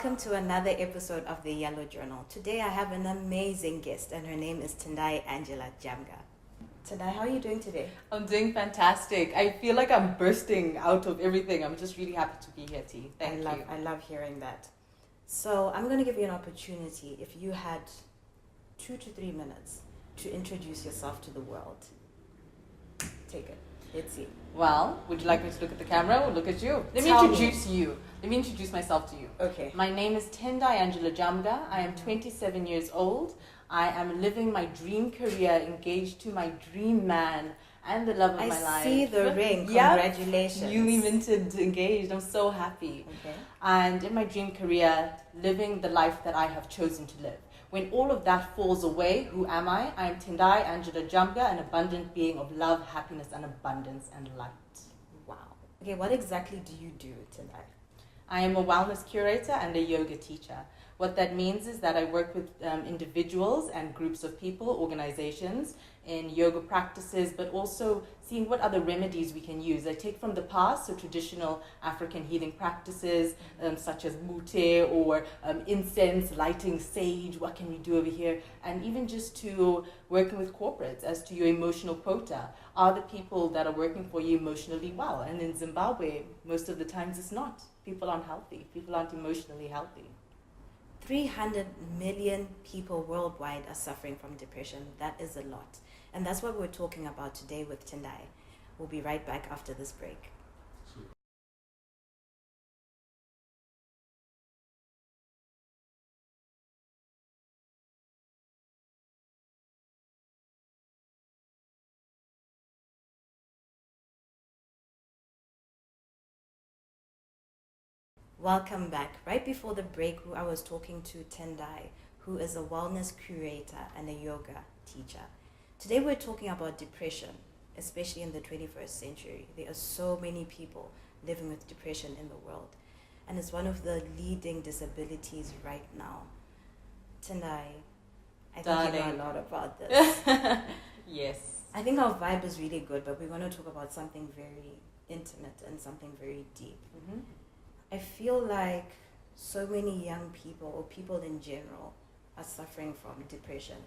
Welcome to another episode of the Yellow Journal. Today I have an amazing guest and her name is Angela Jambga. Tendai, how are you doing today? I'm doing fantastic. I feel like I'm bursting out of everything. I'm just really happy to be here, T. Thank you. I love hearing that. So I'm going to give you an opportunity if you had 2 to 3 minutes to introduce yourself to the world. Take it. Let's see. Well, would you like me to look at the camera or look at you? Let me introduce myself to you. Okay. My name is Tine Angela Jambga. I am 27 years old. I am living my dream career, engaged to my dream man and the love of my life. I see the ring. Congratulations. Yep. Newly minted, engaged. I'm so happy. Okay. And in my dream career, living the life that I have chosen to live. When all of that falls away, who am I? I am Tendai Angela Jambga, an abundant being of love, happiness, and abundance and light. Wow. Okay, what exactly do you do, Tendai? I am a wellness curator and a yoga teacher. What that means is that I work with individuals and groups of people, organizations, in yoga practices, but also seeing what other remedies we can use. I take from the past, so traditional African healing practices, such as mute or incense, lighting sage, what can we do over here? And even just to working with corporates as to your emotional quota. Are the people that are working for you emotionally well? And in Zimbabwe, most of the times it's not. People aren't healthy. People aren't emotionally healthy. 300 million people worldwide are suffering from depression. That is a lot. And that's what we're talking about today with Tendai. We'll be right back after this break. Welcome back. Right before the break, I was talking to Tendai, who is a wellness curator and a yoga teacher. Today we're talking about depression, especially in the 21st century. There are so many people living with depression in the world, and it's one of the leading disabilities right now. Tendai, I think you know a lot about this. Yes. I think our vibe is really good, but we're going to talk about something very intimate and something very deep. Mm-hmm. I feel like so many young people or people in general are suffering from depression,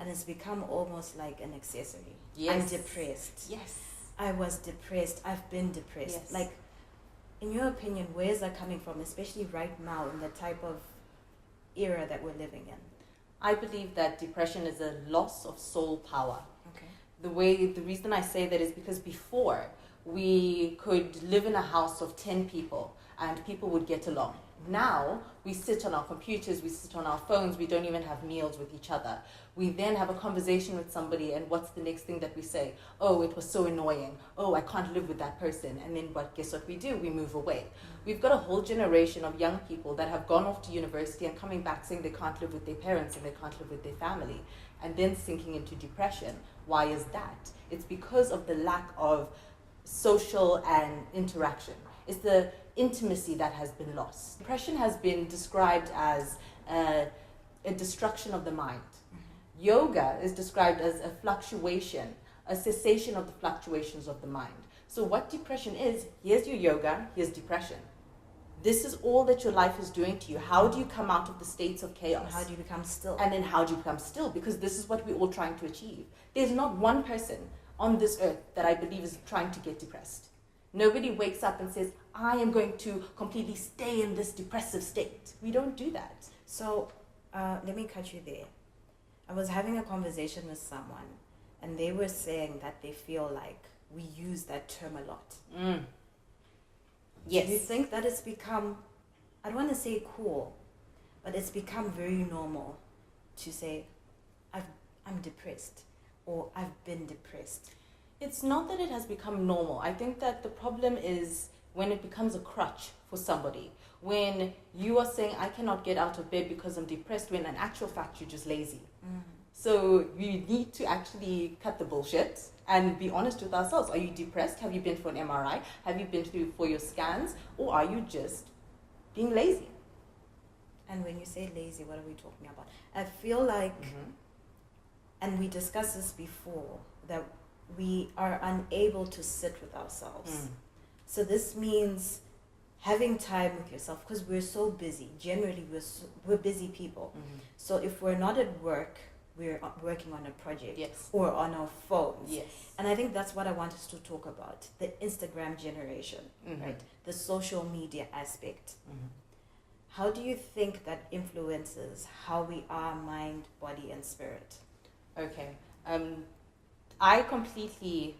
and it's become almost like an accessory. Yes. I'm depressed. Yes. I was depressed. I've been depressed. Yes. Like, in your opinion, where is that coming from, especially right now in the type of era that we're living in? I believe that depression is a loss of soul power. Okay. The reason I say that is because before we could live in a house of 10 people and people would get along. Now we sit on our computers, we sit on our phones, we don't even have meals with each other. We then have a conversation with somebody and what's the next thing that we say? Oh, it was so annoying. Oh, I can't live with that person. And then guess what we do? We move away. We've got a whole generation of young people that have gone off to university and coming back saying they can't live with their parents and they can't live with their family, and then sinking into depression. Why is that? It's because of the lack of social and interaction. It's the intimacy that has been lost. Depression has been described as a destruction of the mind. Mm-hmm. Yoga is described as a fluctuation, a cessation of the fluctuations of the mind. So what depression is, here's your yoga, here's depression. This is all that your life is doing to you. How do you come out of the states of chaos? And how do you become still? And then how do you become still? Because this is what we're all trying to achieve. There's not one person on this earth that I believe is trying to get depressed. Nobody wakes up and says, I am going to completely stay in this depressive state. We don't do that. So let me cut you there. I was having a conversation with someone and they were saying that they feel like we use that term a lot. Mm. Yes. Do you think that it's become, I don't want to say cool, but it's become very normal to say, I'm depressed or I've been depressed? It's not that it has become normal. I think that the problem is when it becomes a crutch for somebody. When you are saying, I cannot get out of bed because I'm depressed, when in actual fact, you're just lazy. Mm-hmm. So we need to actually cut the bullshit and be honest with ourselves. Are you depressed? Have you been for an MRI? Have you been for your scans? Or are you just being lazy? And when you say lazy, what are we talking about? I feel like, and we discussed this before, that we are unable to sit with ourselves. So this means having time with yourself, because we're so busy. Generally, we're busy people. So if we're not at work, we're working on a project or on our phones. And I think that's what I want us to talk about, the Instagram generation, right? The social media aspect. How do you think that influences how we are mind, body, and spirit? Okay. I completely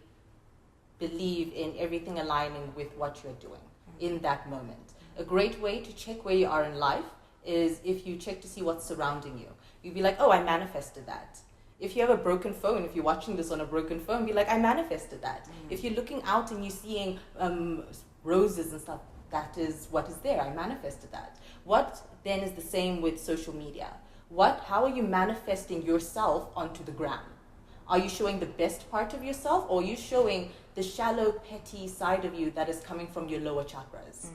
believe in everything aligning with what you're doing in that moment. A great way to check where you are in life is if you check to see what's surrounding you. You'd be like, oh, I manifested that. If you have a broken phone, if you're watching this on a broken phone, be like, I manifested that. If you're looking out and you're seeing roses and stuff, that is what is there. I manifested that. What then is the same with social media? How are you manifesting yourself onto the gram? Are you showing the best part of yourself, or are you showing the shallow, petty side of you that is coming from your lower chakras?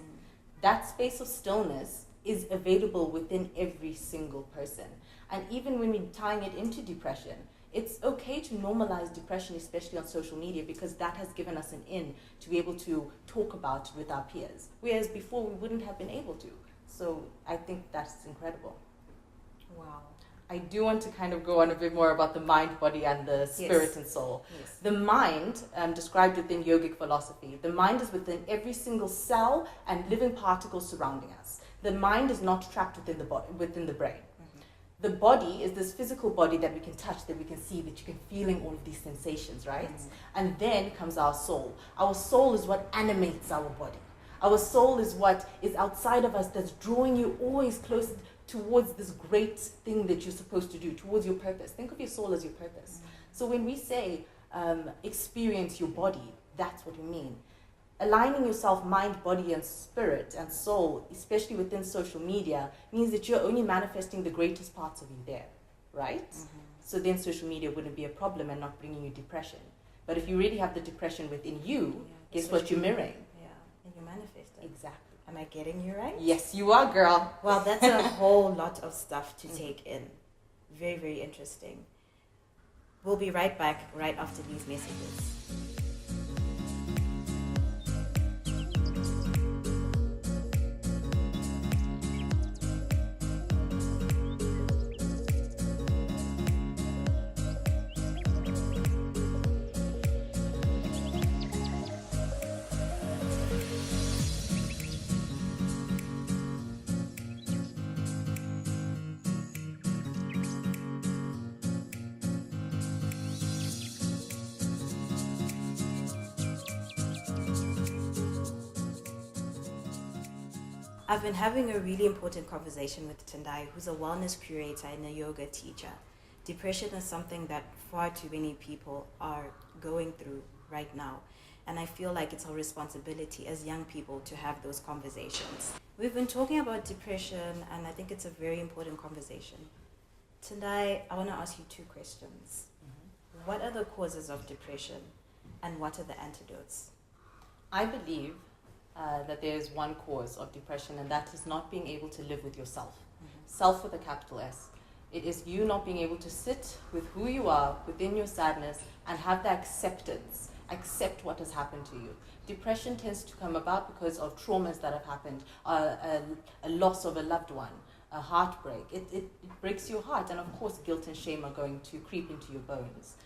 That space of stillness is available within every single person. And even when we're tying it into depression, it's okay to normalize depression, especially on social media, because that has given us an in to be able to talk about it with our peers. Whereas before we wouldn't have been able to. So I think that's incredible. Wow. I do want to kind of go on a bit more about the mind, body, and the spirit and soul. The mind, described within yogic philosophy, the mind is within every single cell and living particle surrounding us. The mind is not trapped within the body, within the brain. The body is this physical body that we can touch, that we can see, that you can feeling all of these sensations, right? And then comes our soul. Our soul is what animates our body. Our soul is what is outside of us, that's drawing you always closer towards this great thing that you're supposed to do, towards your purpose. Think of your soul as your purpose. So when we say experience your body, that's what we mean. Aligning yourself, mind, body, and spirit and soul, especially within social media, means that you're only manifesting the greatest parts of you there, right? So then social media wouldn't be a problem and not bringing you depression. But if you really have the depression within you, guess what you're mirroring? And you manifest it. Exactly. Am I getting you right? Yes, you are, girl. Well, that's a whole lot of stuff to take in. Very, very interesting. We'll be right back right after these messages. I've been having a really important conversation with Tendai, who's a wellness curator and a yoga teacher. Depression is something that far too many people are going through right now. And I feel like it's our responsibility as young people to have those conversations. We've been talking about depression, and I think it's a very important conversation. Tendai, I want to ask you two questions. What are the causes of depression, and what are the antidotes? I believe that there is one cause of depression, and that is not being able to live with yourself. Self with a capital S. It is you not being able to sit with who you are within your sadness and have the acceptance. Accept what has happened to you. Depression tends to come about because of traumas that have happened, a loss of a loved one, a heartbreak. It breaks your heart, and of course guilt and shame are going to creep into your bones.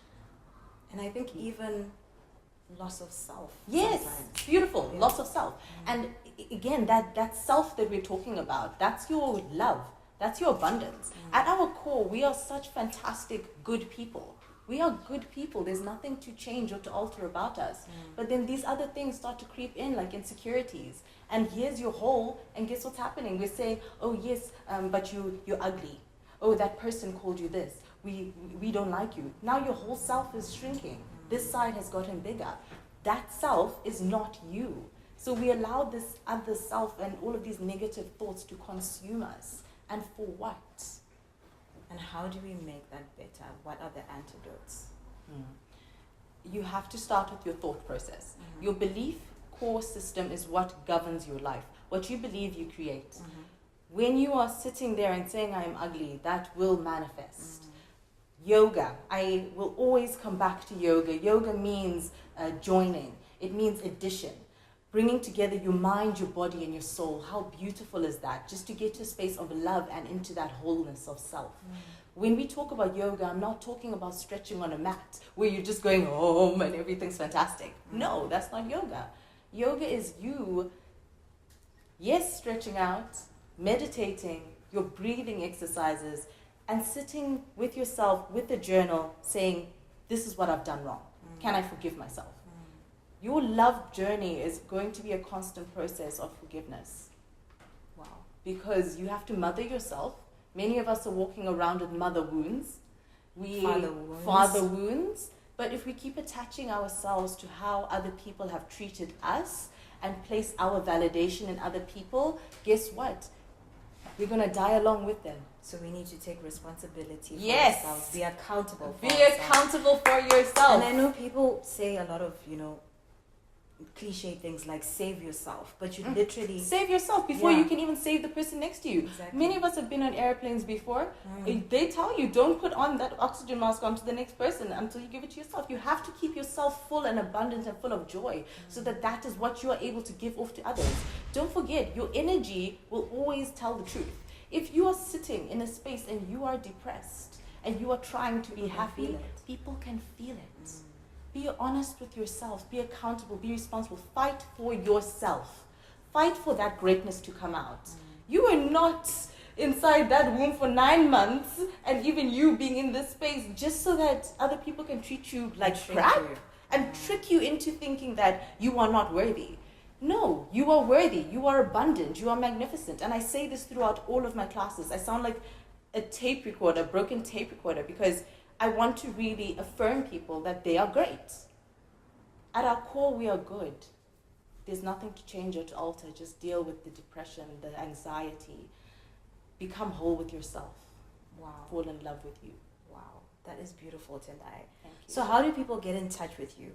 And I think even loss of self. Yes, sometimes. Beautiful. Yeah. Loss of self. And again, that self that we're talking about, that's your love. That's your abundance. At our core, we are such fantastic, good people. We are good people. There's nothing to change or to alter about us. But then these other things start to creep in, like insecurities. And here's your hole, and guess what's happening? We're saying, oh yes, but you're ugly. Oh, that person called you this. We don't like you. Now your whole self is shrinking. This side has gotten bigger. That self is not you. So we allow this other self and all of these negative thoughts to consume us. And for what? And how do we make that better? What are the antidotes? You have to start with your thought process. Your belief core system is what governs your life. What you believe, you create. When you are sitting there and saying, I am ugly, that will manifest. Yoga. I will always come back to yoga. Yoga means joining. It means addition. bringing together your mind, your body, and your soul. How beautiful is that? Just to get to a space of love and into that wholeness of self. When we talk about yoga, I'm not talking about stretching on a mat where you're just going home and everything's fantastic. No, that's not yoga. Yoga is you, yes, stretching out, meditating, your breathing exercises, and sitting with yourself with a journal saying, this is what I've done wrong. Can I forgive myself? Your love journey is going to be a constant process of forgiveness. Wow. Because you have to mother yourself. Many of us are walking around with mother wounds. Father wounds. But if we keep attaching ourselves to how other people have treated us and place our validation in other people, guess what? We're going to die along with them. So we need to take responsibility for Yes. ourselves. Be accountable for Be ourselves. accountable for yourself. And I know people say a lot of, cliche things like save yourself, but you literally save yourself before you can even save the person next to you. Exactly. Many of us have been on airplanes before. They tell you, don't put on that oxygen mask onto the next person until you give it to yourself. You have to keep yourself full and abundant and full of joy so that is what you are able to give off to others. Don't forget, your energy will always tell the truth. If you are sitting in a space and you are depressed and you are trying to be happy, people can feel it. Be honest with yourself. Be accountable. Be responsible. Fight for yourself. Fight for that greatness to come out. You are not inside that womb for 9 months, and even you being in this space just so that other people can treat you like crap and trick you into thinking that you are not worthy. No, you are worthy. You are abundant. You are magnificent. And I say this throughout all of my classes. I sound like a tape recorder, a broken tape recorder, because I want to really affirm people that they are great. At our core, we are good. There's nothing to change or to alter. Just deal with the depression, the anxiety. Become whole with yourself. Wow. Fall in love with you. Wow. That is beautiful, Tendai. Thank you. So how do people get in touch with you?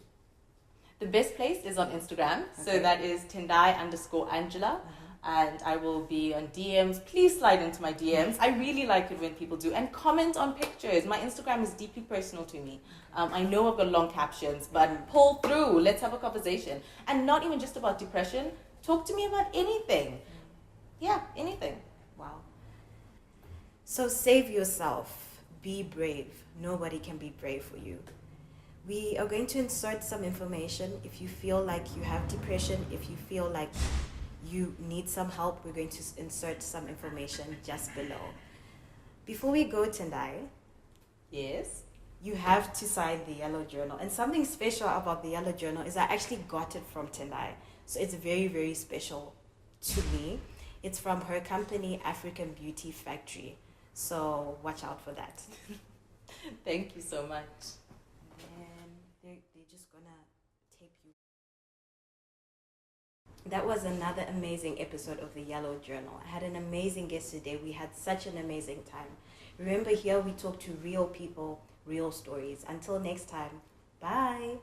The best place is on Instagram. So that is Tendai_Angela. And I will be on DMs. Please slide into my DMs. I really like it when people do. And comment on pictures. My Instagram is deeply personal to me. I know I've got long captions, but pull through. Let's have a conversation. And not even just about depression. Talk to me about anything. Yeah, anything. Wow. So save yourself. Be brave. Nobody can be brave for you. We are going to insert some information. If you feel like you have depression, if you feel like you need some help, we're going to insert some information just below. Before we go, Tendai, Yes. you have to sign the yellow journal. And something special about the yellow journal is I actually got it from Tendai. So it's very, very special to me. It's from her company, African Beauty Factory. So watch out for that. Thank you so much. And they're just gonna tape you. That was another amazing episode of the Yellow Journal. I had an amazing guest today. We had such an amazing time. Remember, here we talk to real people, real stories. Until next time, bye.